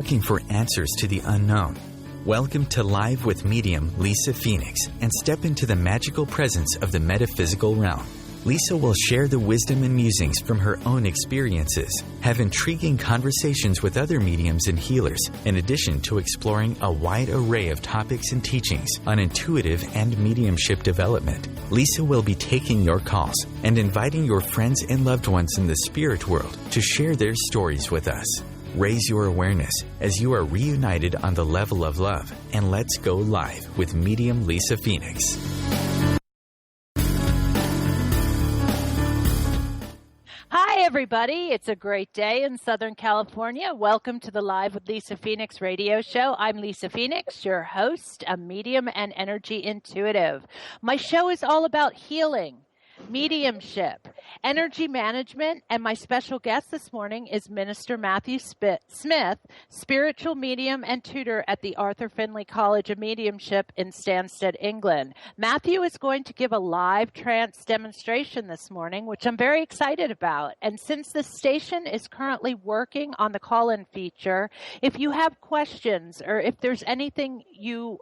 looking for answers to the unknown? Welcome to Live with Medium Lisa Phoenix and step into the magical presence of the metaphysical realm. Lisa will share the wisdom and musings from her own experiences, have intriguing conversations with other mediums and healers, in addition to exploring a wide array of topics and teachings on intuitive and mediumship development. Lisa will be taking your calls and inviting your friends and loved ones in the spirit world to share their stories with us. Raise your awareness as you are reunited on the level of love, and let's go live with Medium Lisa Phoenix. Hi, everybody. It's a great day in Southern California. Welcome to the Live with Lisa Phoenix radio show. I'm Lisa Phoenix, your host, a medium and energy intuitive. My show is all about healing, mediumship, energy management, and my special guest this morning is Minister Matthew Smith, spiritual medium and tutor at the Arthur Findlay College of Mediumship in Stansted, England. Matthew is going to give a live trance demonstration this morning, which I'm very excited about. And since the station is currently working on the call-in feature, if you have questions or if there's anything you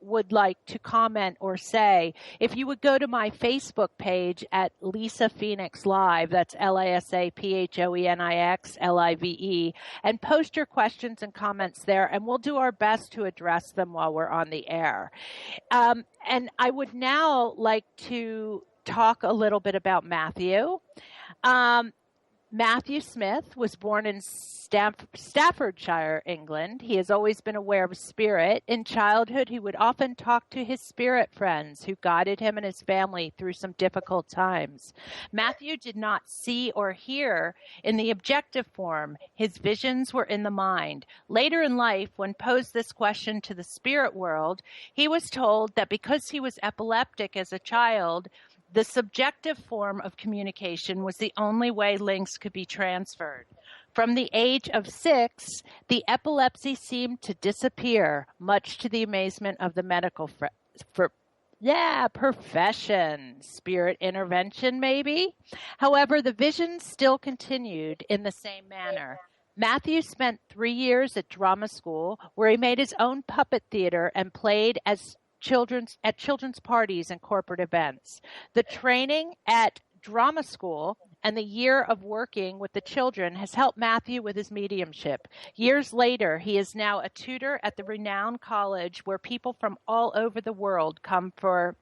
would like to comment or say, if you would go to my Facebook page at Lisa Phoenix Live, that's LISAPHOENIX LIVE, and post your questions and comments there, and we'll do our best to address them while we're on the air. And I would now like to talk a little bit about Matthew. Matthew Smith was born in Staffordshire, England. He has always been aware of spirit. In childhood, he would often talk to his spirit friends who guided him and his family through some difficult times. Matthew did not see or hear in the objective form. His visions were in the mind. Later in life, when posed this question to the spirit world, he was told that because he was epileptic as a child, the subjective form of communication was the only way links could be transferred. From the age of 6, the epilepsy seemed to disappear, much to the amazement of the medical profession. Spirit intervention, maybe? However, the visions still continued in the same manner. Matthew spent 3 years at drama school, where he made his own puppet theater and played as children's parties and corporate events. The training at drama school and the year of working with the children has helped Matthew with his mediumship. Years later, he is now a tutor at the renowned college where people from all over the world come to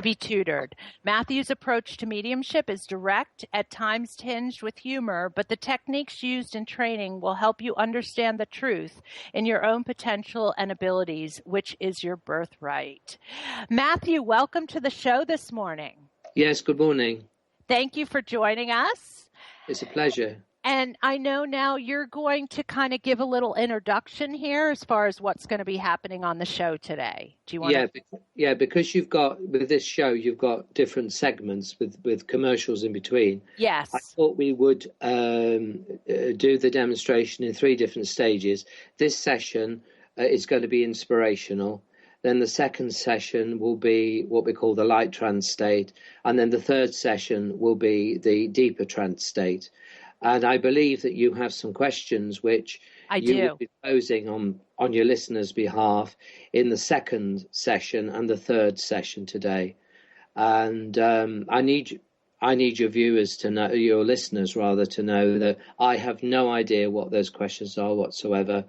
be tutored. Matthew's approach to mediumship is direct, at times tinged with humor, but the techniques used in training will help you understand the truth in your own potential and abilities, which is your birthright. Matthew, welcome to the show this morning. Yes, good morning. Thank you for joining us. It's a pleasure. And I know now you're going to kind of give a little introduction here as far as what's going to be happening on the show today. Do you want to? Yeah, because with this show, you've got different segments with commercials in between. Yes. I thought we would do the demonstration in 3 different stages. This session is going to be inspirational. Then the second session will be what we call the light trance state. And then the third session will be the deeper trance state. And I believe that you have some questions which you will be posing on your listeners' behalf in the second session and the third session today. And I need your viewers to know, your listeners rather, to know that I have no idea what those questions are whatsoever.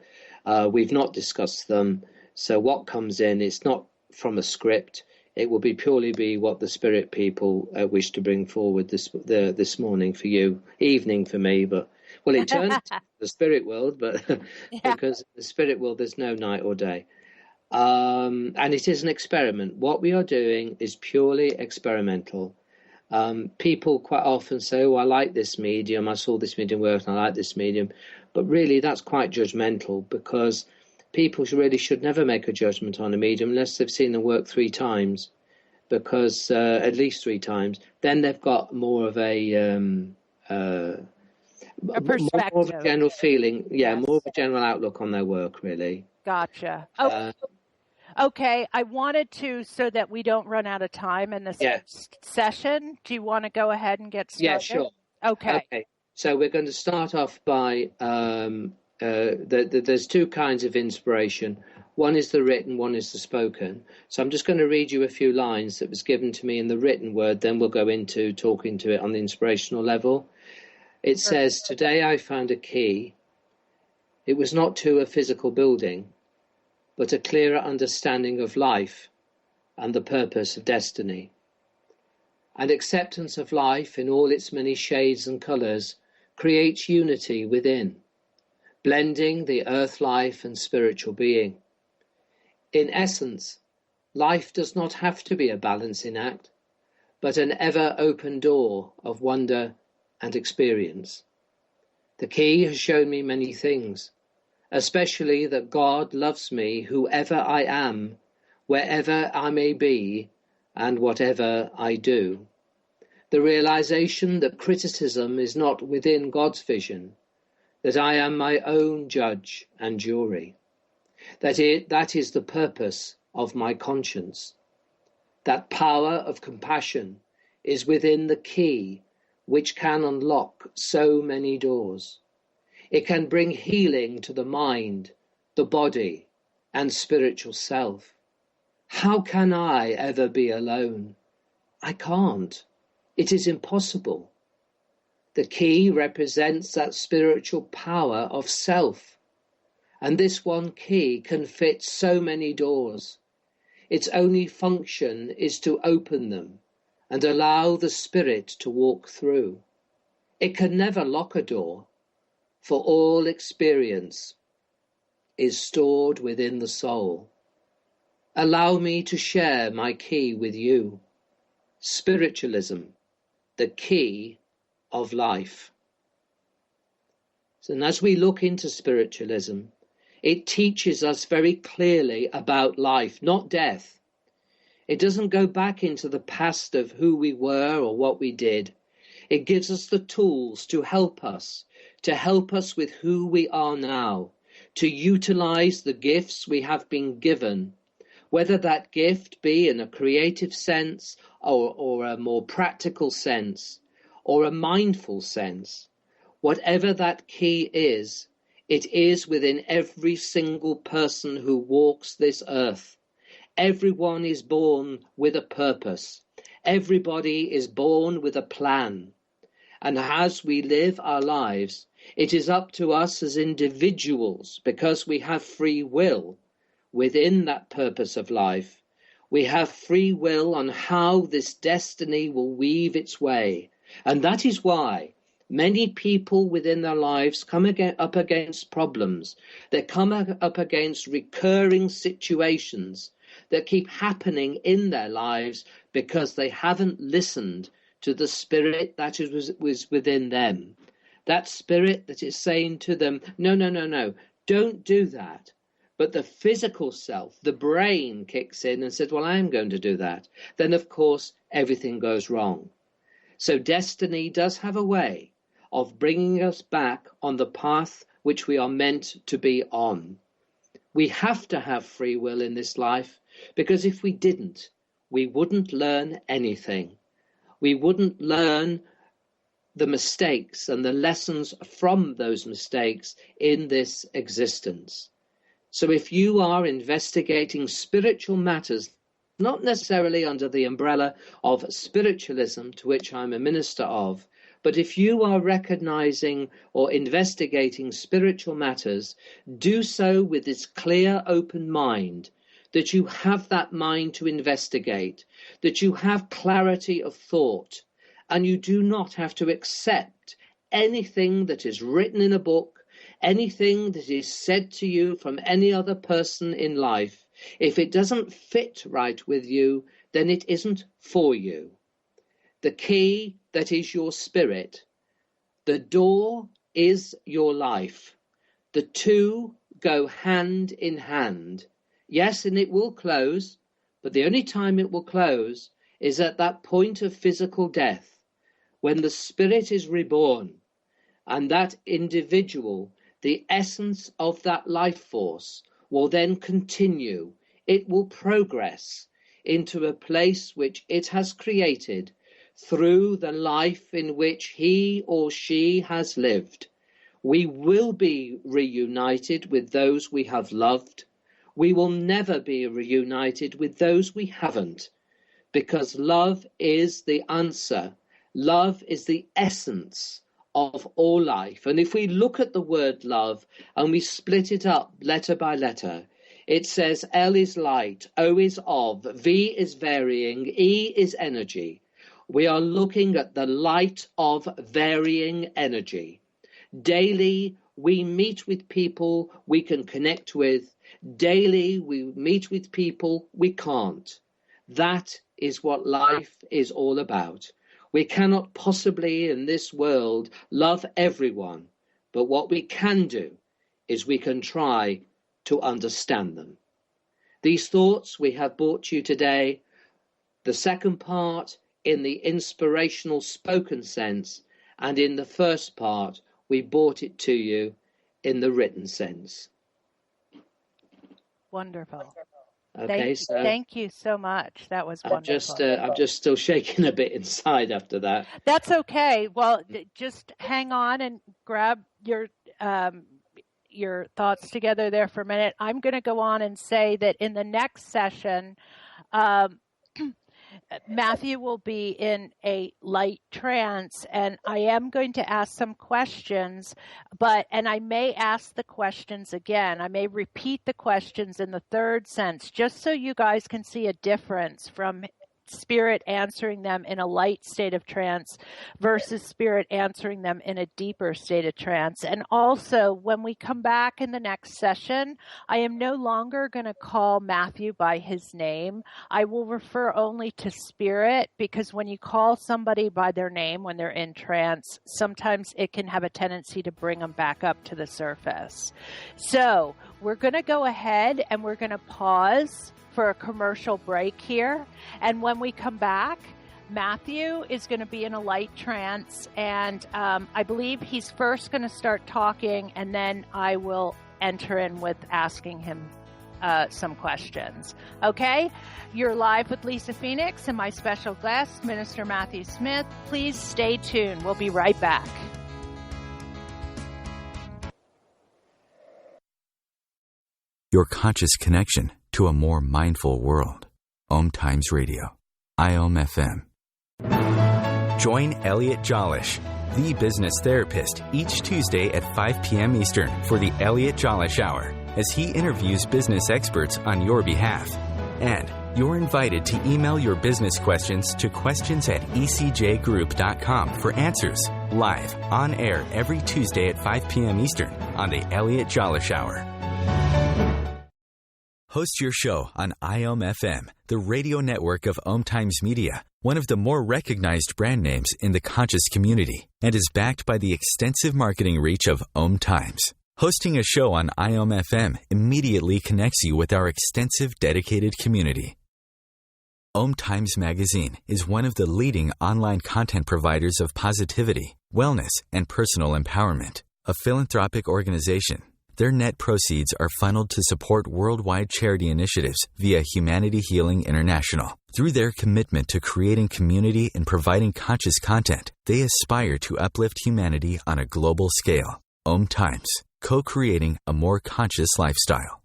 We've not discussed them. So what comes in, it's not from a script. It will be purely what the spirit people wish to bring forward this morning for you, evening for me. But it turns to the spirit world, but because in the spirit world there's no night or day, and it is an experiment. What we are doing is purely experimental. People quite often say, "Oh, I like this medium. I saw this medium work, and I like this medium," but really that's quite judgmental, because people really should never make a judgment on a medium unless they've seen them work 3 times, because at least 3 times. Then they've got more of a perspective, more of a general feeling, Yes. More of a general outlook on their work, really. Gotcha. Okay, I wanted to, so that we don't run out of time in this session, do you want to go ahead and get started? Yeah, sure. Okay. So we're going to start off by there's two kinds of inspiration. One is the written, one is the spoken. So I'm just going to read you a few lines that was given to me in the written word, then we'll go into talking to it on the inspirational level. It says, "Today I found a key. It was not to a physical building, but a clearer understanding of life and the purpose of destiny. And acceptance of life in all its many shades and colours creates unity within, blending the earth life and spiritual being. In essence, life does not have to be a balancing act, but an ever open door of wonder and experience. The key has shown me many things, especially that God loves me whoever I am, wherever I may be, and whatever I do. The realization that criticism is not within God's vision, that I am my own judge and jury, that is the purpose of my conscience, that power of compassion is within the key which can unlock so many doors. It can bring healing to the mind, the body, and spiritual self. How can I ever be alone? I can't. It is impossible. The key represents that spiritual power of self, and this one key can fit so many doors. Its only function is to open them and allow the spirit to walk through. It can never lock a door, for all experience is stored within the soul. Allow me to share my key with you. Spiritualism, the key of life." So, and as we look into spiritualism, it teaches us very clearly about life, not death. It doesn't go back into the past of who we were or what we did. It gives us the tools to help us with who we are now, to utilize the gifts we have been given, whether that gift be in a creative sense or a more practical sense or a mindful sense. Whatever that key is, it is within every single person who walks this earth. Everyone is born with a purpose. Everybody is born with a plan. And as we live our lives, it is up to us as individuals, because we have free will within that purpose of life. We have free will on how this destiny will weave its way. And that is why many people within their lives come up against problems. They come up against recurring situations that keep happening in their lives because they haven't listened to the spirit that was within them. That spirit that is saying to them, no, don't do that. But the physical self, the brain, kicks in and says, well, I am going to do that. Then, of course, everything goes wrong. So destiny does have a way of bringing us back on the path which we are meant to be on. We have to have free will in this life, because if we didn't, we wouldn't learn anything. We wouldn't learn the mistakes and the lessons from those mistakes in this existence. So if you are investigating spiritual matters, not necessarily under the umbrella of spiritualism, to which I'm a minister of, but if you are recognizing or investigating spiritual matters, do so with this clear, open mind, that you have that mind to investigate, that you have clarity of thought, and you do not have to accept anything that is written in a book, anything that is said to you from any other person in life. If it doesn't fit right with you, then it isn't for you. The key, that is your spirit. The door is your life. The two go hand in hand. Yes, and it will close, but the only time it will close is at that point of physical death, when the spirit is reborn, and that individual, the essence of that life force, will then continue. It will progress into a place which it has created through the life in which he or she has lived, We will be reunited with those we have loved. We will never be reunited with those we haven't, because love is the answer. Love is the essence of all life. And if we look at the word love and we split it up letter by letter, it says L is light, O is of, V is varying, E is energy. We are looking at the light of varying energy. Daily, we meet with people we can connect with. Daily, we meet with people we can't. That is what life is all about. We cannot possibly in this world love everyone, but what we can do is we can try to understand them. These thoughts we have brought to you today, the second part in the inspirational spoken sense, and in the first part we brought it to you in the written sense. Wonderful. Okay, thank you so much. That was wonderful. I'm just still shaking a bit inside after that. That's okay. Well, just hang on and grab your thoughts together there for a minute. I'm going to go on and say that in the next session, Matthew will be in a light trance, and I am going to ask some questions, and I may ask the questions again. I may repeat the questions in the third sense, just so you guys can see a difference from Spirit answering them in a light state of trance versus Spirit answering them in a deeper state of trance. And also, when we come back in the next session, I am no longer going to call Matthew by his name. I will refer only to Spirit, because when you call somebody by their name when they're in trance, sometimes it can have a tendency to bring them back up to the surface. So we're going to go ahead and we're going to pause for a commercial break here. And when we come back, Matthew is going to be in a light trance. And I believe he's first going to start talking, and then I will enter in with asking him some questions. Okay? You're live with Lisa Phoenix and my special guest, Minister Matthew Smith. Please stay tuned. We'll be right back. Your conscious connection to a more mindful world. OMTimes Radio. IOM FM. Join Elliot Jollish, the business therapist, each Tuesday at 5 p.m. Eastern for the Elliot Jollish Hour, as he interviews business experts on your behalf. And you're invited to email your business questions to questions@ecjgroup.com for answers, live, on air every Tuesday at 5 p.m. Eastern on the Elliot Jollish Hour. Host your show on IOM FM, the radio network of OMTimes Media, one of the more recognized brand names in the conscious community, and is backed by the extensive marketing reach of OMTimes. Hosting a show on IOM FM immediately connects you with our extensive dedicated community. OMTimes Magazine is one of the leading online content providers of positivity, wellness, and personal empowerment, a philanthropic organization. Their net proceeds are funneled to support worldwide charity initiatives via Humanity Healing International. Through their commitment to creating community and providing conscious content, they aspire to uplift humanity on a global scale. OMTimes, co-creating a more conscious lifestyle.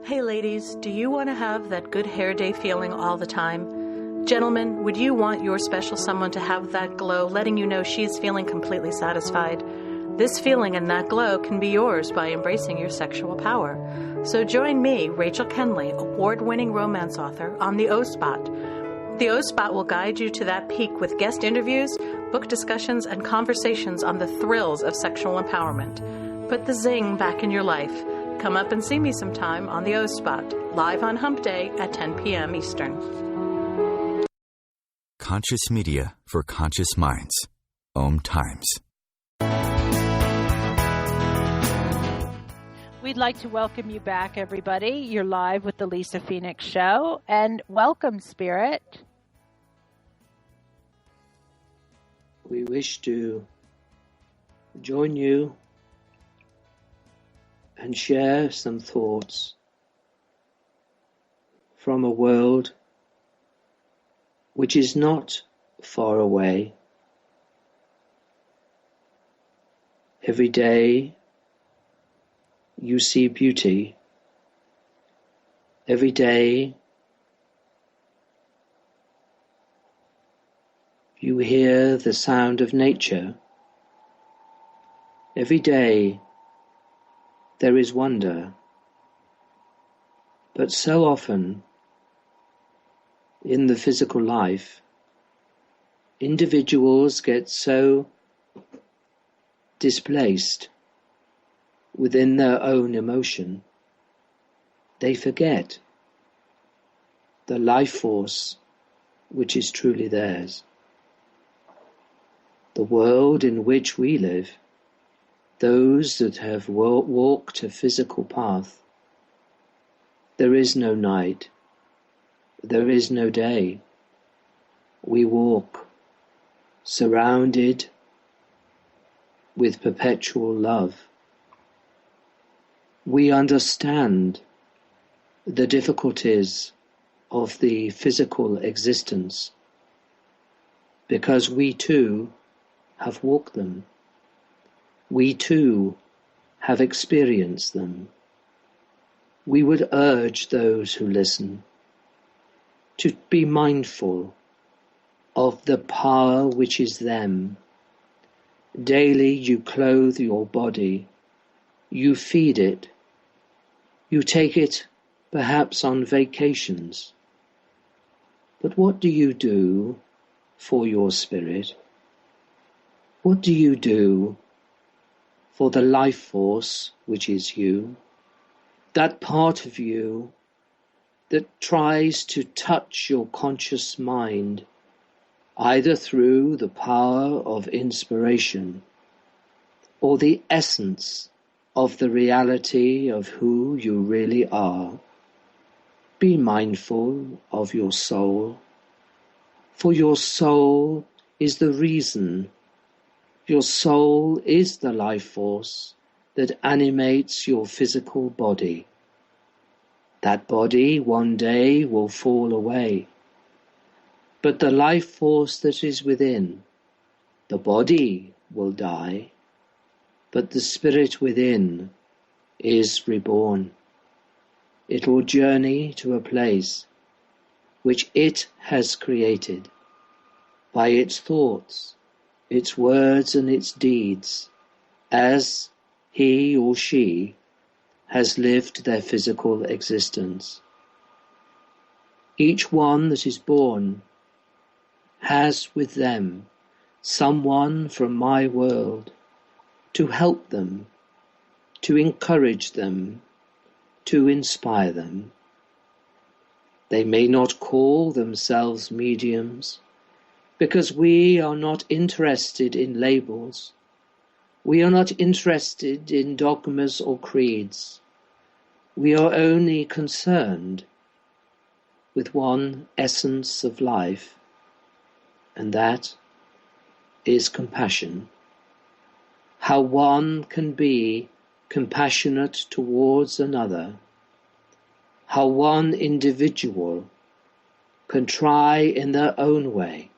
Hey ladies, do you want to have that good hair day feeling all the time? Gentlemen, would you want your special someone to have that glow, letting you know she's feeling completely satisfied? This feeling and that glow can be yours by embracing your sexual power. So join me, Rachel Kenley, award-winning romance author, on the O-Spot. The O-Spot will guide you to that peak with guest interviews, book discussions, and conversations on the thrills of sexual empowerment. Put the zing back in your life. Come up and see me sometime on the O-Spot, live on Hump Day at 10 p.m. Eastern. Conscious media for conscious minds. OMTimes. We'd like to welcome you back, everybody. You're live with the Lisa Phoenix Show, and welcome, Spirit. We wish to join you and share some thoughts from a world which is not far away, Every day you see beauty. Every day you hear the sound of nature. Every day there is wonder. But so often in the physical life, individuals get so displaced within their own emotion, they forget the life force which is truly theirs. The world in which we live, those that have walked a physical path, there is no night, there is no day. We walk surrounded with perpetual love. We understand the difficulties of the physical existence because we too have walked them. We too have experienced them. We would urge those who listen to be mindful of the power which is them. Daily you clothe your body, you feed it, you take it perhaps on vacations. But what do you do for your spirit? What do you do for the life force which is you? That part of you that tries to touch your conscious mind, either through the power of inspiration or the essence of the reality of who you really are. Be mindful of your soul, for your soul is the reason. Your soul is the life force that animates your physical body. That body one day will fall away, but the life force that is within, the body will die, but the spirit within is reborn. It will journey to a place which it has created by its thoughts, its words and its deeds, as he or she has lived their physical existence. Each one that is born has with them someone from my world to help them, to encourage them, to inspire them. They may not call themselves mediums because we are not interested in labels. We are not interested in dogmas or creeds. We are only concerned with one essence of life, and that is compassion. How one can be compassionate towards another. How one individual can try in their own way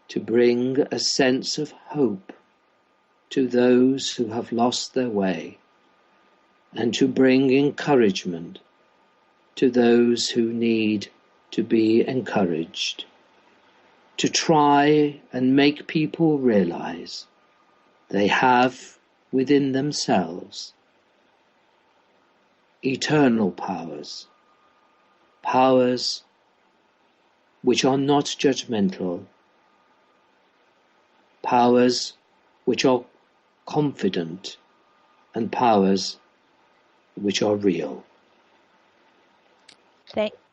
to bring a sense of hope to those who have lost their way, and to bring encouragement to those who need to be encouraged, to try and make people realize they have within themselves eternal powers, powers which are not judgmental, powers which are confident, and powers which are real.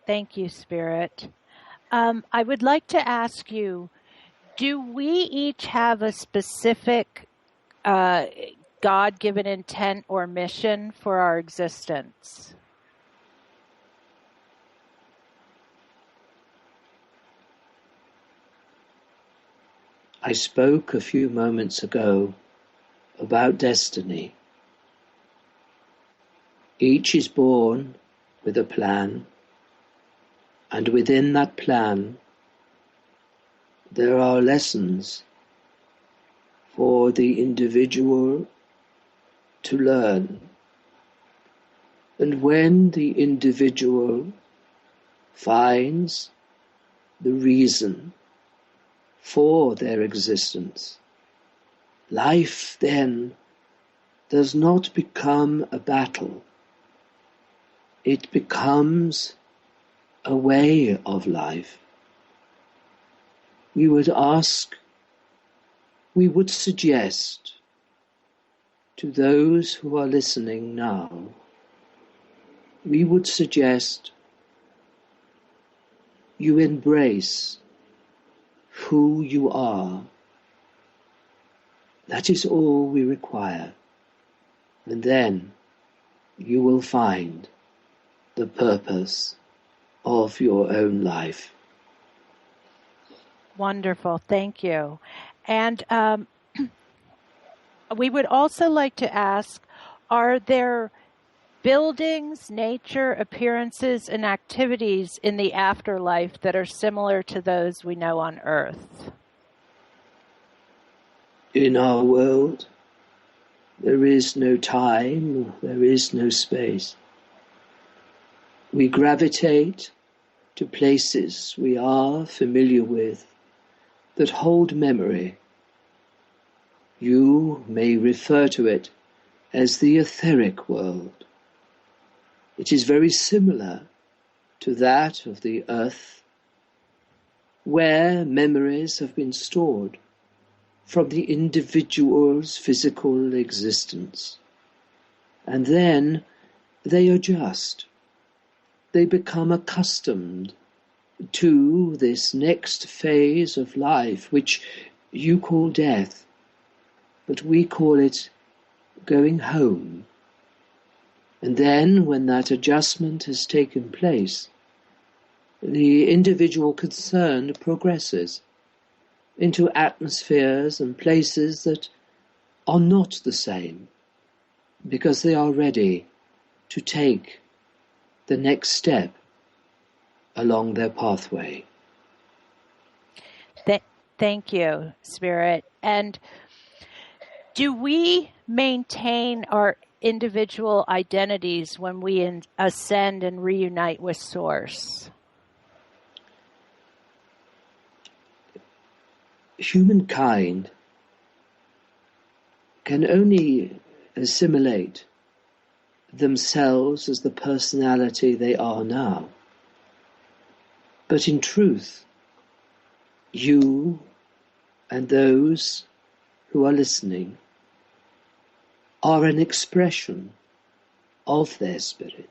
Thank you, Spirit. I would like to ask you, do we each have a specific God-given intent or mission for our existence? I spoke a few moments ago about destiny. Each is born with a plan, and within that plan there are lessons for the individual to learn. And when the individual finds the reason for their existence, life then does not become a battle. It becomes a way of life. We would suggest to those who are listening now, we would suggest you embrace who you are. That is all we require. And then you will find the purpose of your own life. Wonderful. Thank you. And we would also like to ask, are there buildings, nature, appearances, and activities in the afterlife that are similar to those we know on Earth? In our world, there is no time, there is no space. We gravitate to places we are familiar with that hold memory. You may refer to it as the etheric world. It is very similar to that of the earth, where memories have been stored from the individual's physical existence. And then they adjust. They become accustomed to this next phase of life, which you call death, but we call it going home. And then, when that adjustment has taken place, the individual concerned progresses into atmospheres and places that are not the same, because they are ready to take the next step along their pathway. Thank you, Spirit. And do we maintain our individual identities when we ascend and reunite with Source? Humankind can only assimilate themselves as the personality they are now. But in truth, you and those who are listening are an expression of their spirit.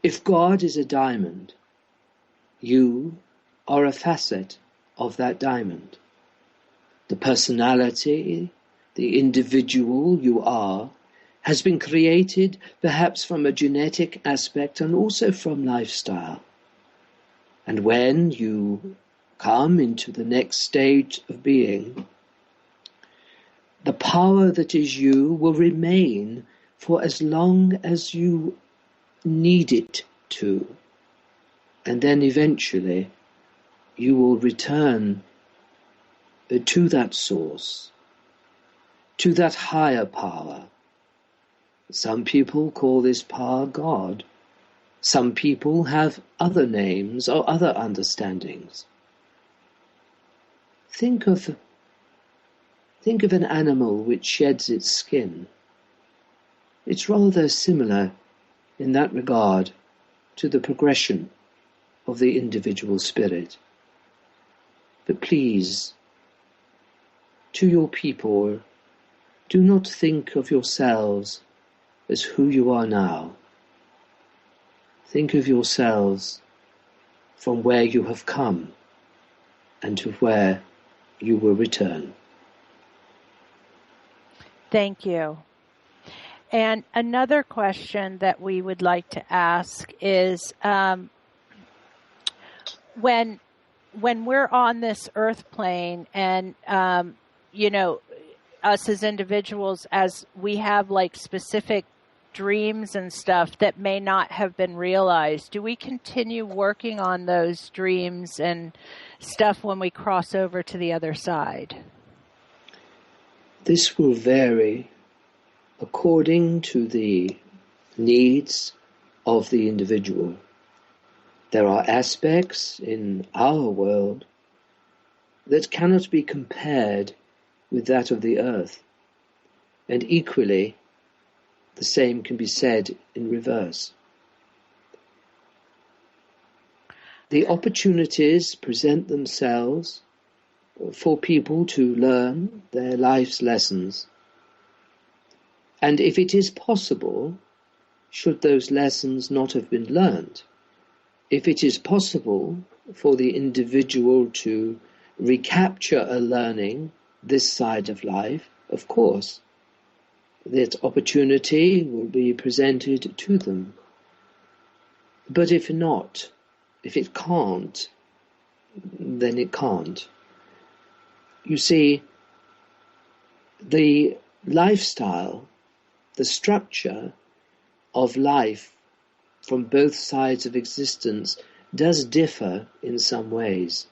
If God is a diamond, you are a facet of that diamond. The personality, the individual you are, has been created perhaps from a genetic aspect and also from lifestyle. And when you come into the next stage of being, the power that is you will remain for as long as you need it to. And then eventually you will return to that source, to that higher power. Some people call this power God. Some people have other names or other understandings. Think of an animal which sheds its skin. It's rather similar in that regard to the progression of the individual spirit. But please, to your people, do not think of yourselves as who you are now. Think of yourselves from where you have come and to where you will return. Thank you. And another question that we would like to ask is, when we're on this earth plane and, us as individuals, as we have like specific dreams and stuff that may not have been realized, do we continue working on those dreams and stuff when we cross over to the other side? This will vary according to the needs of the individual. There are aspects in our world that cannot be compared with that of the earth, and equally, the same can be said in reverse. The opportunities present themselves for people to learn their life's lessons, and if it is possible, should those lessons not have been learned, if it is possible for the individual to recapture a learning this side of life, of course, that opportunity will be presented to them. But if not, if it can't, then it can't. You see, the lifestyle, the structure of life from both sides of existence does differ in some ways.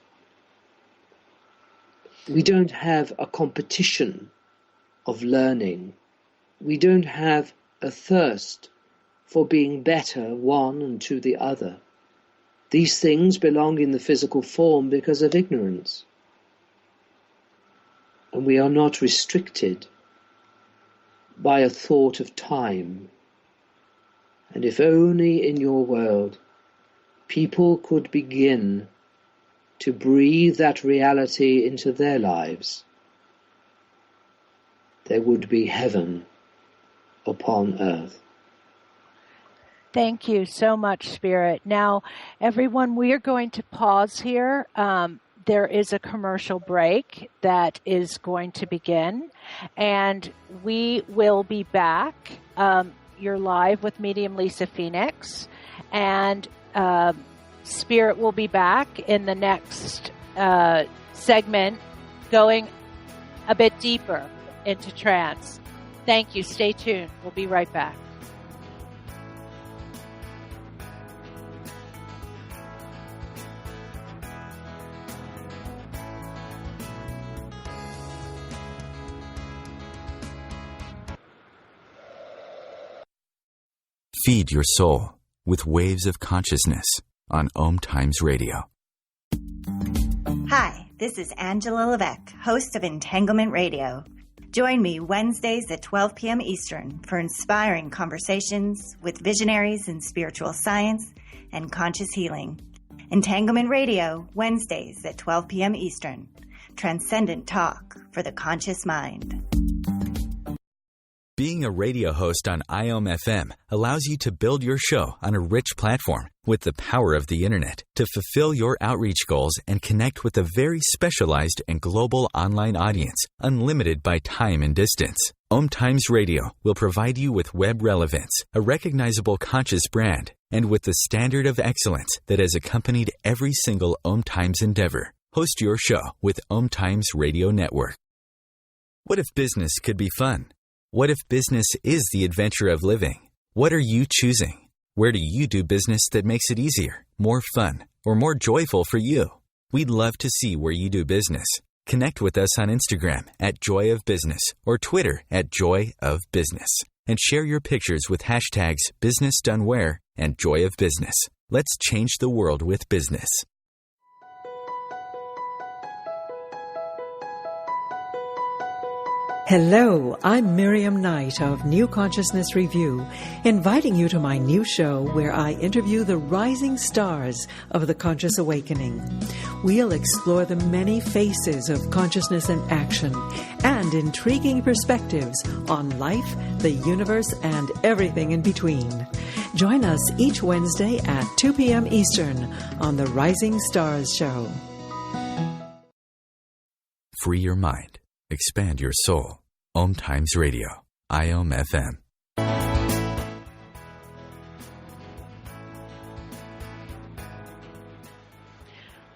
We don't have a competition of learning. We don't have a thirst for being better one and to the other. These things belong in the physical form because of ignorance. And we are not restricted by a thought of time. And if only in your world people could begin to breathe that reality into their lives, there would be heaven upon earth. Thank you so much, Spirit. Now, everyone, we are going to pause here. There is a commercial break that is going to begin, and we will be back. You're live with Medium Lisa Phoenix, and Spirit will be back in the next segment, going a bit deeper into trance. Thank you. Stay tuned. We'll be right back. Feed your soul with waves of consciousness on OMTimes Radio. Hi, this is Angela Levesque, host of Entanglement Radio. Join me Wednesdays at 12 p.m. Eastern for inspiring conversations with visionaries in spiritual science and conscious healing. Entanglement Radio, Wednesdays at 12 p.m. Eastern. Transcendent talk for the conscious mind. Being a radio host on IOM-FM allows you to build your show on a rich platform with the power of the internet to fulfill your outreach goals and connect with a very specialized and global online audience, unlimited by time and distance. OMTimes Radio will provide you with web relevance, a recognizable conscious brand, and with the standard of excellence that has accompanied every single OMTimes endeavor. Host your show with OMTimes Radio Network. What if business could be fun? What if business is the adventure of living? What are you choosing? Where do you do business that makes it easier, more fun, or more joyful for you? We'd love to see where you do business. Connect with us on Instagram at Joy of Business or Twitter at Joy of Business, and share your pictures with hashtags BusinessDoneWhere and Joy of Business. Let's change the world with business. Hello, I'm Miriam Knight of New Consciousness Review, inviting you to my new show where I interview the rising stars of the conscious awakening. We'll explore the many faces of consciousness in action and intriguing perspectives on life, the universe, and everything in between. Join us each Wednesday at 2 p.m. Eastern on the Rising Stars Show. Free your mind. Expand your soul. OMTimes Radio. IOM-FM.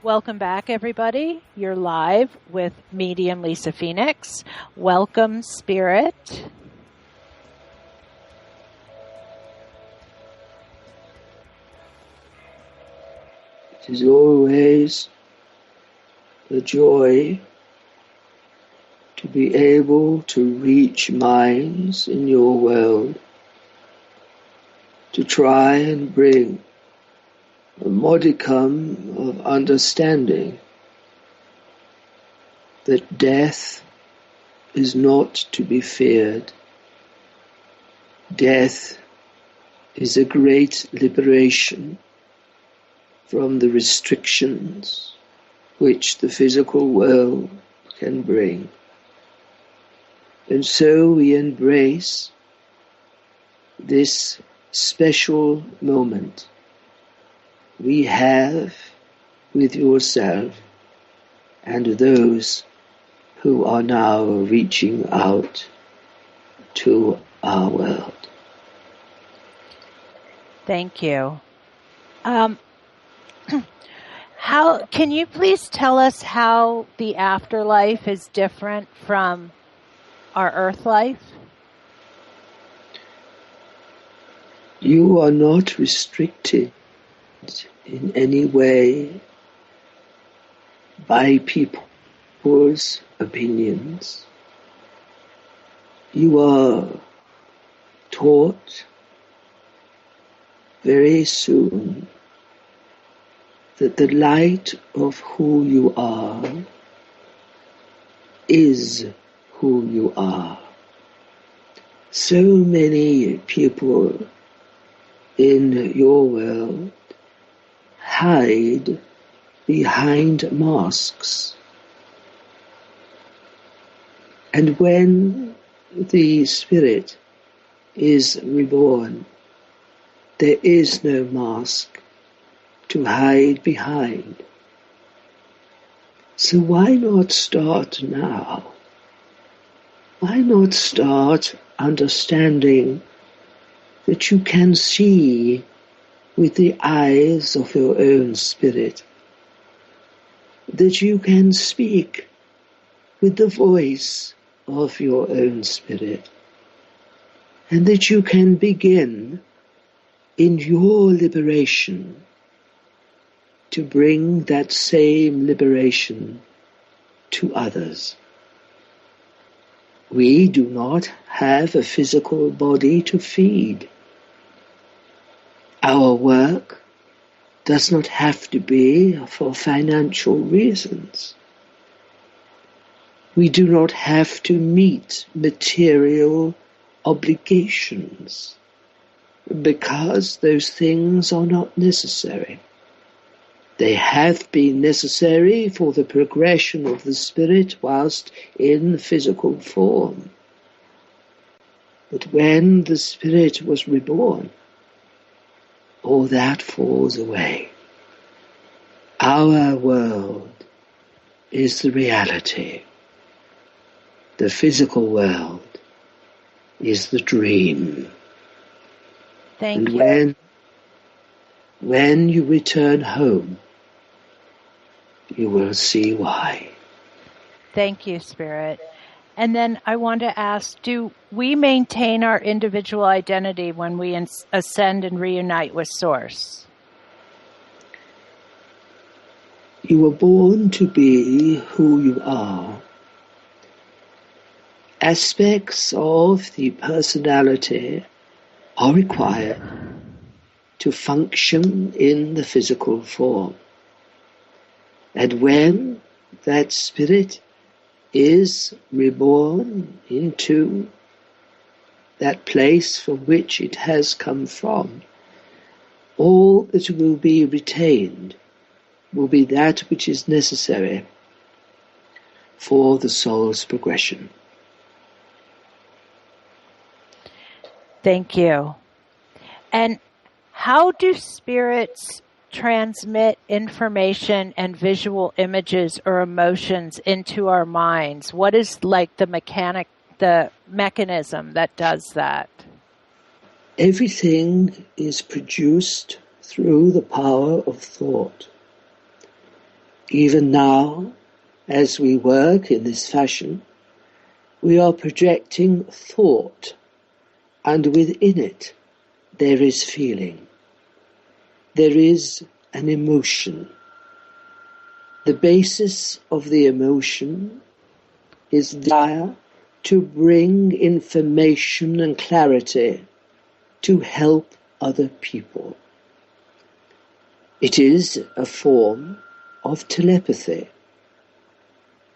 Welcome back, everybody. You're live with Medium Lisa Phoenix. Welcome, Spirit. It is always a joy to to be able to reach minds in your world, to try and bring a modicum of understanding that death is not to be feared. Death is a great liberation from the restrictions which the physical world can bring. And so we embrace this special moment we have with yourself and those who are now reaching out to our world. Thank you. How can you please tell us how the afterlife is different from our earth life? You are not restricted in any way by people's opinions. You are taught very soon that the light of who you are is who you are. So many people in your world hide behind masks. And when the spirit is reborn, there is no mask to hide behind. So why not start now? Why not start understanding that you can see with the eyes of your own spirit, that you can speak with the voice of your own spirit, and that you can begin in your liberation to bring that same liberation to others. We do not have a physical body to feed. Our work does not have to be for financial reasons. We do not have to meet material obligations because those things are not necessary. They have been necessary for the progression of the spirit whilst in physical form. But when the spirit was reborn, all that falls away. Our world is the reality. The physical world is the dream. Thank you. And when you return home, you will see why. Thank you, Spirit. And then I want to ask, do we maintain our individual identity when we ascend and reunite with Source? You were born to be who you are. Aspects of the personality are required to function in the physical form. And when that spirit is reborn into that place from which it has come from, all that will be retained will be that which is necessary for the soul's progression. Thank you. And how do spirits transmit information and visual images or emotions into our minds? What is like the mechanism that does that? Everything is produced through the power of thought. Even now, as we work in this fashion, we are projecting thought, and within it there is feeling. There is an emotion. The basis of the emotion is there to bring information and clarity to help other people. It is a form of telepathy.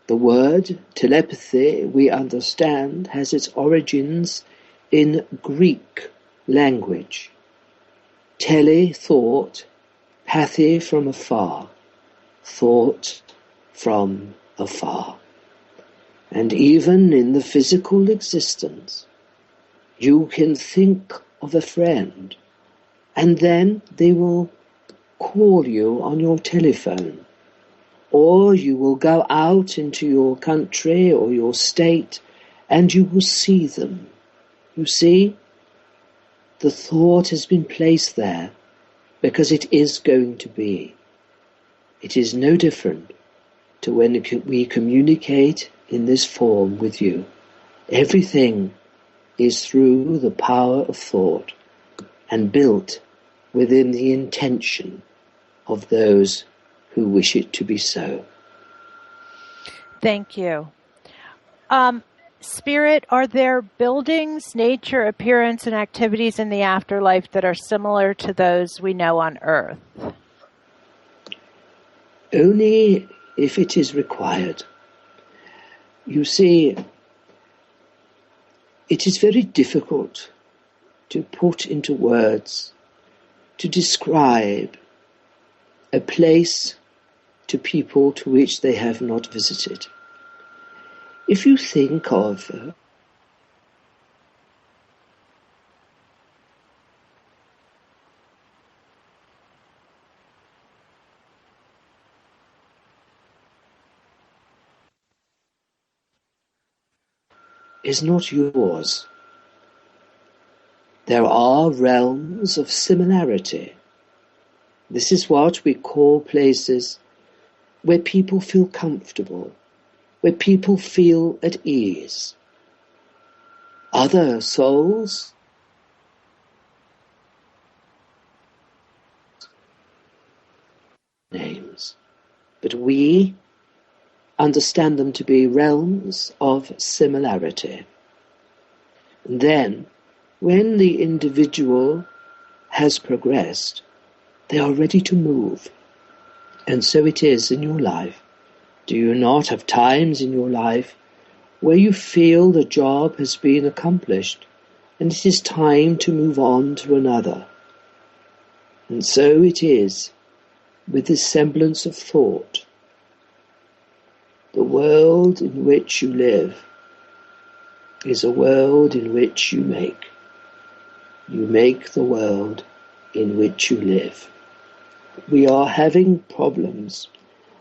The word telepathy, we understand, has its origins in Greek language. Tele, thought, pathy, from afar, thought from afar. And even in the physical existence, you can think of a friend, and then they will call you on your telephone, or you will go out into your country or your state and you will see them. You see, the thought has been placed there because it is going to be. It is no different to when we communicate in this form with you. Everything is through the power of thought and built within the intention of those who wish it to be so. Thank you. Spirit, are there buildings, nature, appearance, and activities in the afterlife that are similar to those we know on Earth? Only if it is required. You see, it is very difficult to put into words, to describe a place to people to which they have not visited. If you think of is not yours. There are realms of similarity. This is what we call places where people feel comfortable, where people feel at ease. Other souls names, but we understand them to be realms of similarity. And then, when the individual has progressed, they are ready to move. And so it is in your life. Do you not have times in your life where you feel the job has been accomplished and it is time to move on to another? And so it is with this semblance of thought. The world in which you live is a world in which you make. You make the world in which you live. We are having problems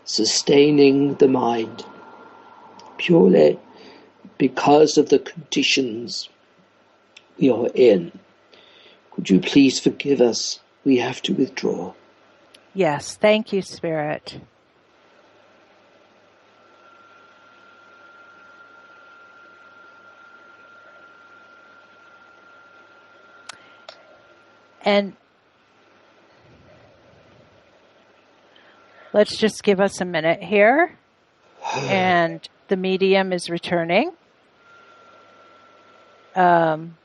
sustaining the mind purely because of the conditions we are in. Could you please forgive us? We have to withdraw. Yes, thank you, Spirit. And let's just give us a minute here. And the medium is returning. I'm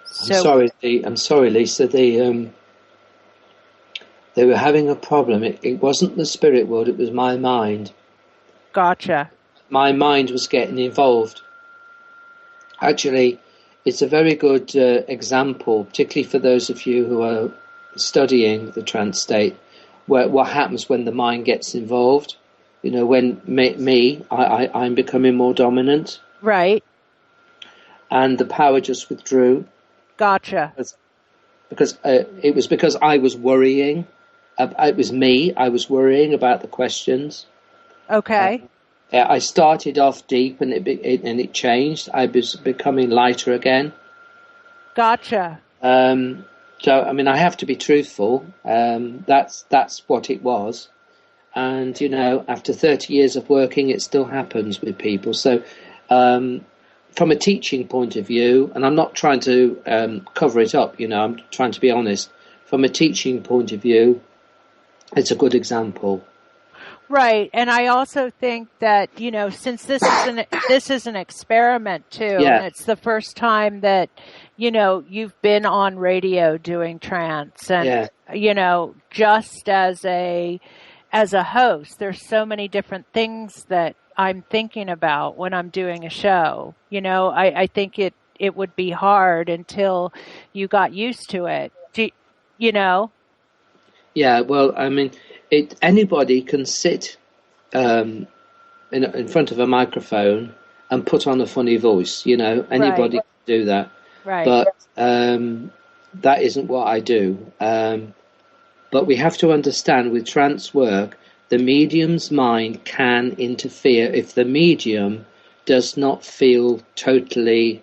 sorry, Lisa. They were having a problem. It wasn't the spirit world, it was my mind. Gotcha. My mind was getting involved. Actually, it's a very good example, particularly for those of you who are studying the trance state, what happens when the mind gets involved. You know, when I'm becoming more dominant. Right. And the power just withdrew. Gotcha. Because it was because I was worrying. It was me. I was worrying about the questions. Okay. I started off deep, and it changed. I was becoming lighter again. Gotcha. So, I mean, I have to be truthful. That's what it was. And, you know, after 30 years of working, it still happens with people. So, from a teaching point of view, and I'm not trying to cover it up, you know, I'm trying to be honest. From a teaching point of view, it's a good example. Right, and I also think that, since this is an experiment too, and it's the first time that, you've been on radio doing trance, and just as a host, there's so many different things that I'm thinking about when I'm doing a show. I think it would be hard until you got used to it. Yeah, well, I mean, anybody can sit in front of a microphone and put on a funny voice. Anybody can do that. Right. But that isn't what I do. But we have to understand with trance work, the medium's mind can interfere if the medium does not feel totally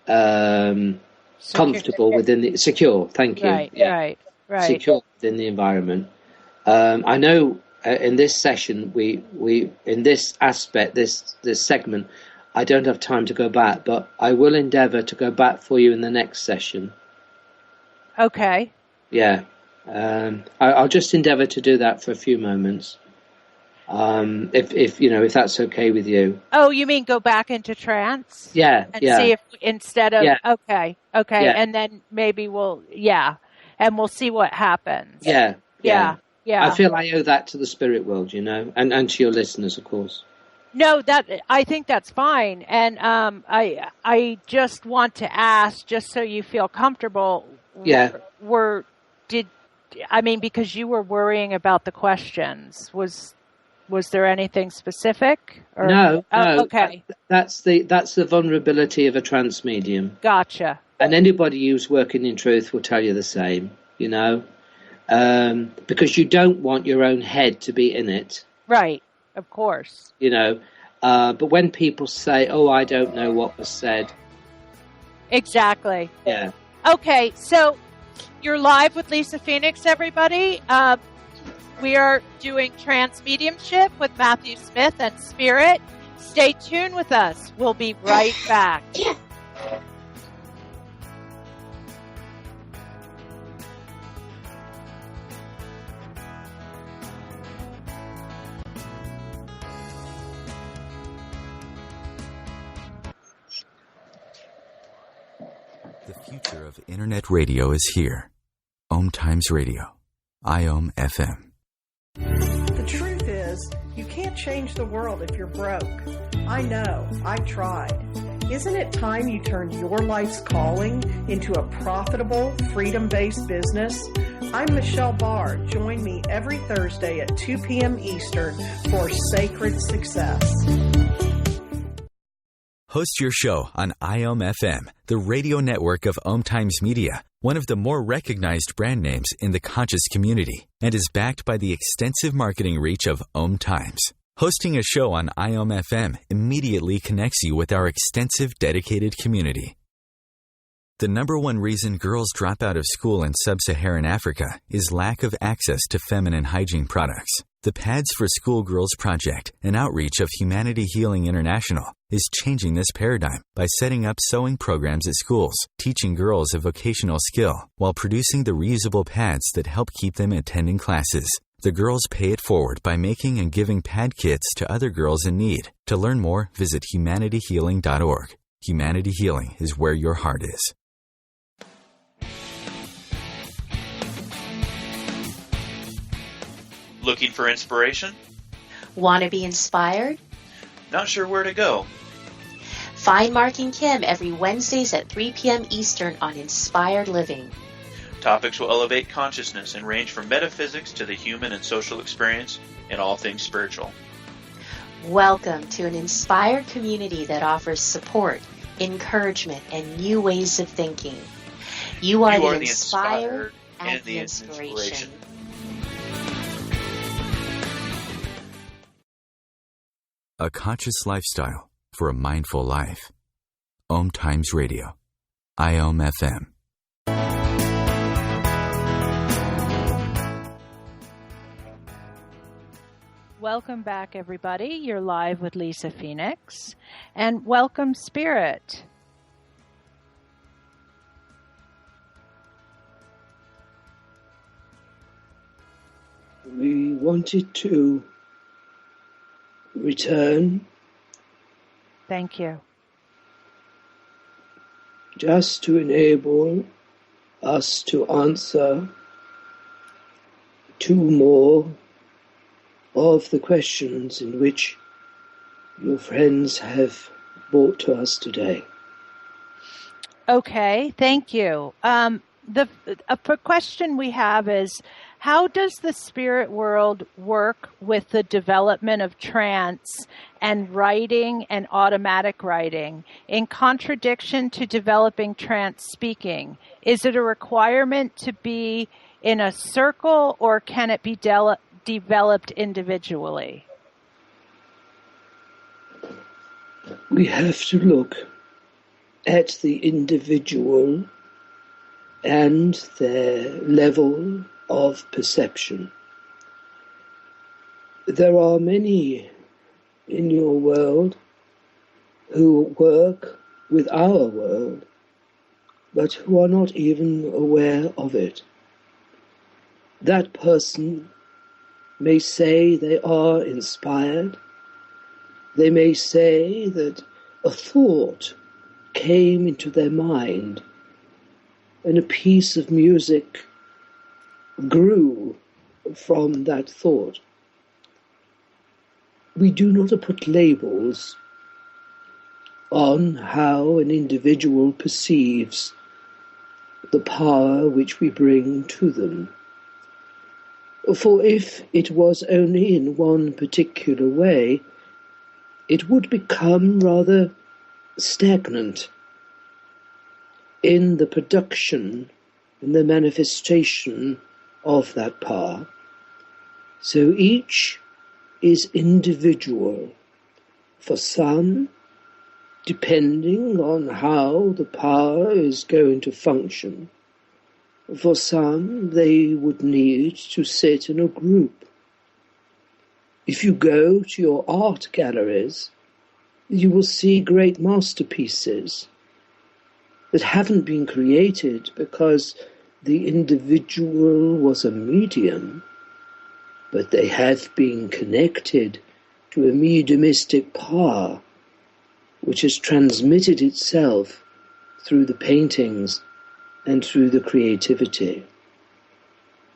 comfortable secure. Thank you. Right. Secure within the environment. I know in this session, we in this aspect, this segment, I don't have time to go back, but I will endeavour to go back for you in the next session. Okay. Yeah. I'll just endeavour to do that for a few moments. If that's okay with you. Oh, you mean go back into trance? Yeah. And see if instead of okay, yeah. and then maybe we'll and we'll see what happens. Yeah. I feel I owe that to the spirit world, and to your listeners, of course. No, I think that's fine, and I just want to ask, just so you feel comfortable. Yeah. Because you were worrying about the questions. Was there anything specific? Or? No. Okay. That's the vulnerability of a trance medium. Gotcha. And anybody who's working in truth will tell you the same, because you don't want your own head to be in it. Right. Of course. But when people say, "Oh, I don't know what was said." Exactly. Yeah. Okay, so you're live with Lisa Phoenix, everybody. We are doing trance mediumship with Matthew Smith and Spirit. Stay tuned with us. We'll be right back. The future of Internet radio is here. OMTimes Radio. IOM FM. The truth is, you can't change the world if you're broke. I know. I've tried. Isn't it time you turned your life's calling into a profitable, freedom-based business? I'm Michelle Barr. Join me every Thursday at 2 p.m. Eastern for Sacred Success. Host your show on IOM FM, the radio network of OMTimes Media, one of the more recognized brand names in the conscious community, and is backed by the extensive marketing reach of OMTimes. Hosting a show on IOM FM immediately connects you with our extensive dedicated community. The number one reason girls drop out of school in sub-Saharan Africa is lack of access to feminine hygiene products. The Pads for Schoolgirls Project, an outreach of Humanity Healing International, is changing this paradigm by setting up sewing programs at schools, teaching girls a vocational skill, while producing the reusable pads that help keep them attending classes. The girls pay it forward by making and giving pad kits to other girls in need. To learn more, visit humanityhealing.org. Humanity Healing is where your heart is. Looking for inspiration? Want to be inspired? Not sure where to go? Find Mark and Kim every Wednesdays at 3 p.m. Eastern on Inspired Living. Topics will elevate consciousness and range from metaphysics to the human and social experience and all things spiritual. Welcome to an inspired community that offers support, encouragement, and new ways of thinking. You are the inspired and the inspiration. A conscious lifestyle for a mindful life. OMTimes Radio. IOM FM. Welcome back, everybody. You're live with Lisa Phoenix. And welcome, Spirit. We wanted to return. Thank you. Just to enable us to answer two more of the questions in which your friends have brought to us today. Okay, thank you. The question we have is, how does the spirit world work with the development of trance and writing and automatic writing in contradiction to developing trance speaking? Is it a requirement to be in a circle, or can it be developed individually? We have to look at the individual and their level of perception. There are many in your world who work with our world, but who are not even aware of it. That person may say they are inspired. They may say that a thought came into their mind and a piece of music grew from that thought. We do not put labels on how an individual perceives the power which we bring to them. For if it was only in one particular way, it would become rather stagnant in the production, in the manifestation of that power. So each is individual. For some, depending on how the power is going to function. For some, they would need to sit in a group. If you go to your art galleries, you will see great masterpieces that haven't been created because the individual was a medium, but they have been connected to a mediumistic power which has transmitted itself through the paintings and through the creativity.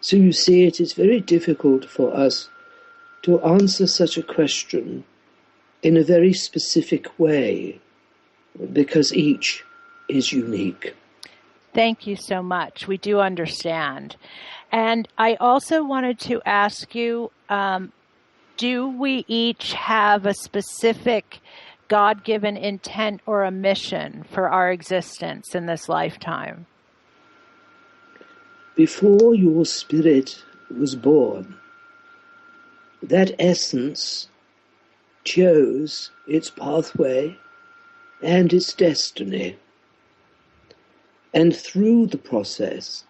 So you see, it is very difficult for us to answer such a question in a very specific way, because each is unique. Thank you so much. We do understand. And I also wanted to ask you, do we each have a specific God-given intent or a mission for our existence in this lifetime? Before your spirit was born, that essence chose its pathway and its destiny. And through the process,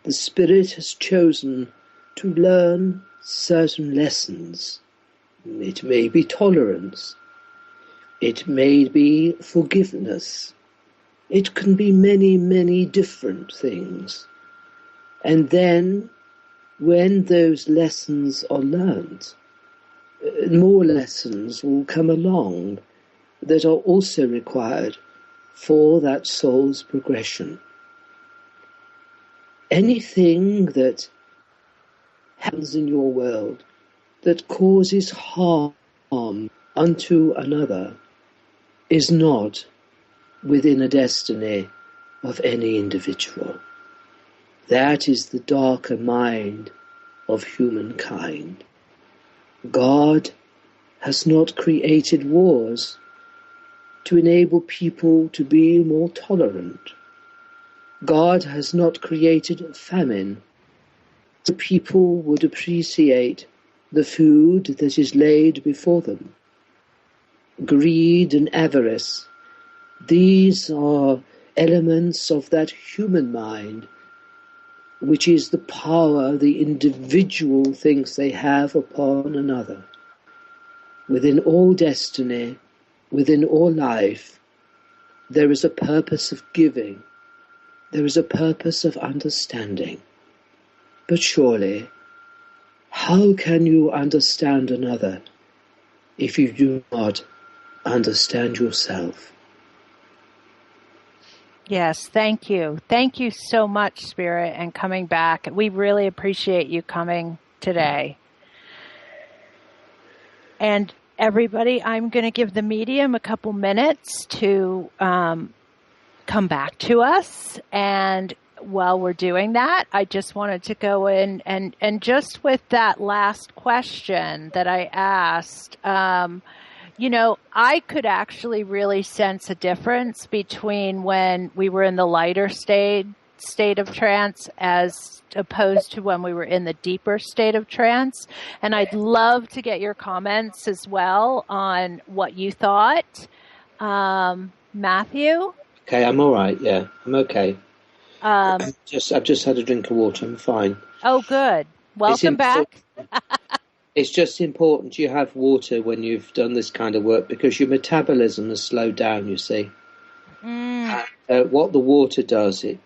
the spirit has chosen to learn certain lessons. It may be tolerance. It may be forgiveness. It can be many, many different things. And then, when those lessons are learned, more lessons will come along that are also required for that soul's progression. Anything that happens in your world that causes harm unto another is not within a destiny of any individual. That is the darker mind of humankind. God has not created wars to enable people to be more tolerant. God has not created famine so people would appreciate the food that is laid before them. Greed and avarice, these are elements of that human mind, which is the power the individual thinks they have upon another. Within all destiny, within all life, there is a purpose of giving. There is a purpose of understanding. But surely, how can you understand another if you do not understand yourself. Yes, thank you. Thank you so much, Spirit, and coming back. We really appreciate you coming today. And everybody, I'm going to give the medium a couple minutes to come back to us. And while we're doing that, I just wanted to go in and just with that last question that I asked, I could actually really sense a difference between when we were in the lighter state of trance as opposed to when we were in the deeper state of trance. And I'd love to get your comments as well on what you thought. Matthew? Okay, I'm all right. Yeah, I'm okay. I've just had a drink of water. I'm fine. Oh, good. Welcome back. It's just important you have water when you've done this kind of work because your metabolism has slowed down, you see. What the water does, it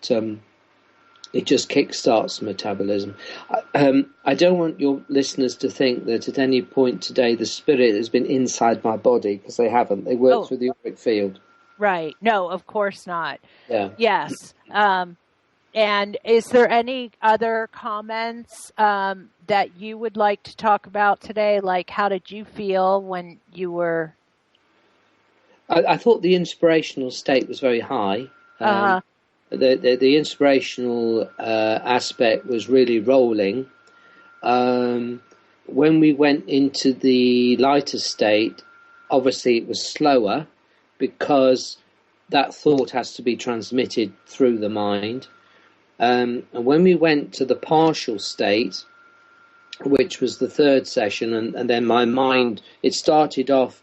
just kickstarts metabolism. I don't want your listeners to think that at any point today the spirit has been inside my body, because they haven't. They work through the auric field. Right. No, of course not. Yeah. Yes. And is there any other comments that you would like to talk about today? Like, how did you feel when you were... I thought the inspirational state was very high. The inspirational aspect was really rolling. When we went into the lighter state, obviously it was slower because that thought has to be transmitted through the mind. And when we went to the partial state, which was the third session, and then my mind, it started off,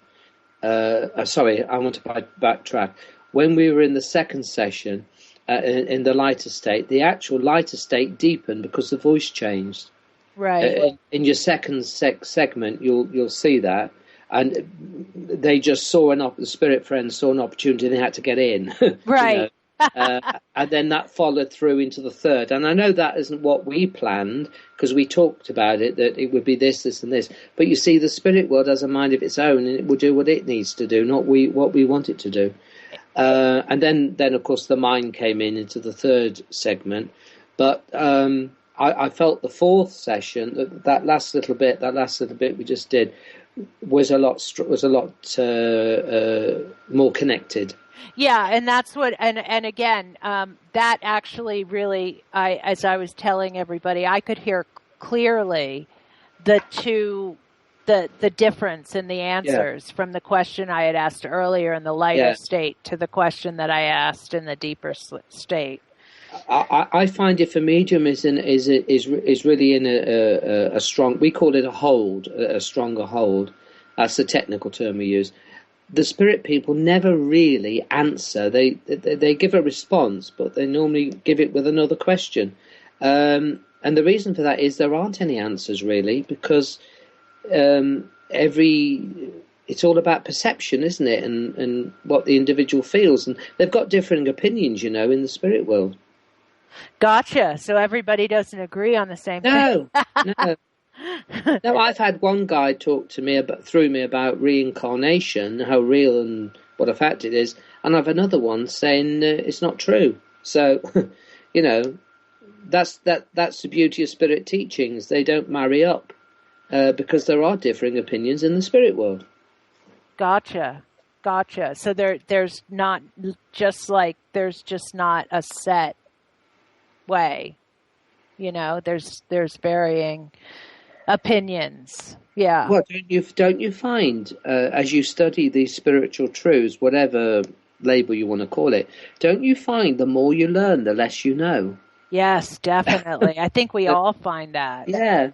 sorry, I want to backtrack. When we were in the second session, in the lighter state, the actual lighter state deepened because the voice changed. Right. In your second segment, you'll see that. And they just the spirit friends saw an opportunity and they had to get in. Right. And then that followed through into the third. And I know that isn't what we planned, because we talked about it, that it would be this, and this. But you see, the spirit world has a mind of its own, and it will do what it needs to do, not what we want it to do. And then, of course, the mind came into the third segment. But I felt the fourth session, that last little bit we just did, was a lot more connected. Yeah, and that's what, and again, that actually really, as I was telling everybody, I could hear clearly the difference in the answers from the question I had asked earlier in the lighter state to the question that I asked in the deeper state. I find if a medium is really in a strong, we call it a hold, a stronger hold. That's the technical term we use. The spirit people never really answer. They give a response, but they normally give it with another question. And the reason for that is there aren't any answers really, because it's all about perception, isn't it? And what the individual feels, and they've got differing opinions, in the spirit world. Gotcha. So everybody doesn't agree on the same thing. No. No, I've had one guy talk to me about reincarnation, how real and what a fact it is, and I've another one saying it's not true. So, that's the beauty of spirit teachings. They don't marry up because there are differing opinions in the spirit world. Gotcha. So there's not a set way. There's varying opinions. Yeah. Well, don't you find as you study these spiritual truths, whatever label you want to call it, don't you find the more you learn, the less you know? Yes, definitely. I think we all find that. Yeah.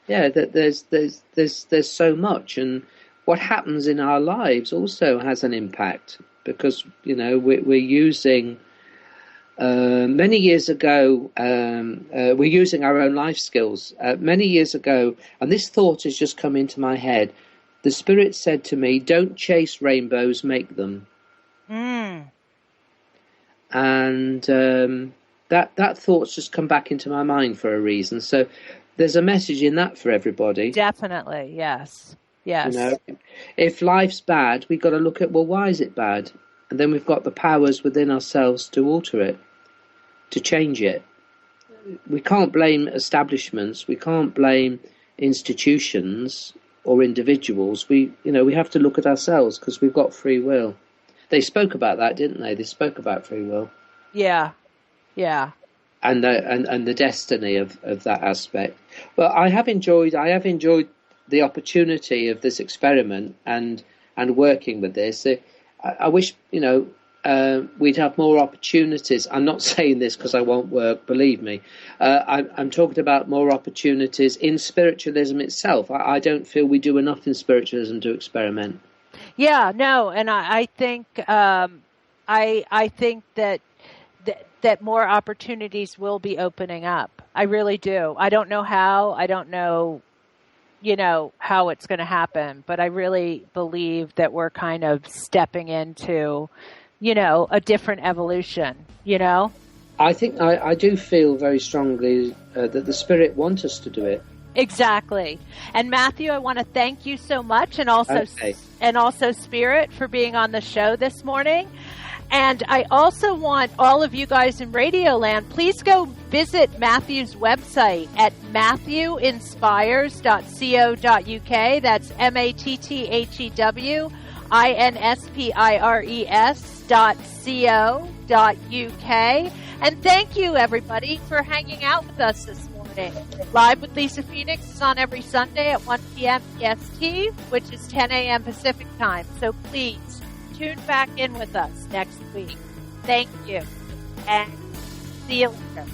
That there's so much, and what happens in our lives also has an impact, because we're using. Many years ago, we're using our own life skills. Many years ago, and this thought has just come into my head, the Spirit said to me, don't chase rainbows, make them. And that thought's just come back into my mind for a reason. So there's a message in that for everybody. Definitely, yes. Yes. You know, if life's bad, we've got to look at, well, why is it bad? And then we've got the powers within ourselves to alter it, to change it. We can't blame establishments. We can't blame institutions or individuals. We have to look at ourselves because we've got free will. They spoke about that, didn't they? They spoke about free will. Yeah. Yeah. And the destiny of that aspect. But I have enjoyed the opportunity of this experiment and working with this. I wish, we'd have more opportunities. I'm not saying this because I won't work, believe me. I'm talking about more opportunities in spiritualism itself. I don't feel we do enough in spiritualism to experiment. Yeah, no, and I think I think that more opportunities will be opening up. I really do. I don't know how. I don't know, how it's going to happen, but I really believe that we're kind of stepping into, a different evolution, I think I do feel very strongly that the Spirit wants us to do it. Exactly. And Matthew, I want to thank you so much, and also Spirit, for being on the show this morning. And I also want all of you guys in Radioland, please go visit Matthew's website at matthewinspires.co.uk. That's MATTHEWINSPIRES.co.uk. And thank you, everybody, for hanging out with us this morning. Live with Lisa Phoenix is on every Sunday at 1 p.m. EST, which is 10 a.m. Pacific time. So please tune back in with us next week. Thank you. And see you later.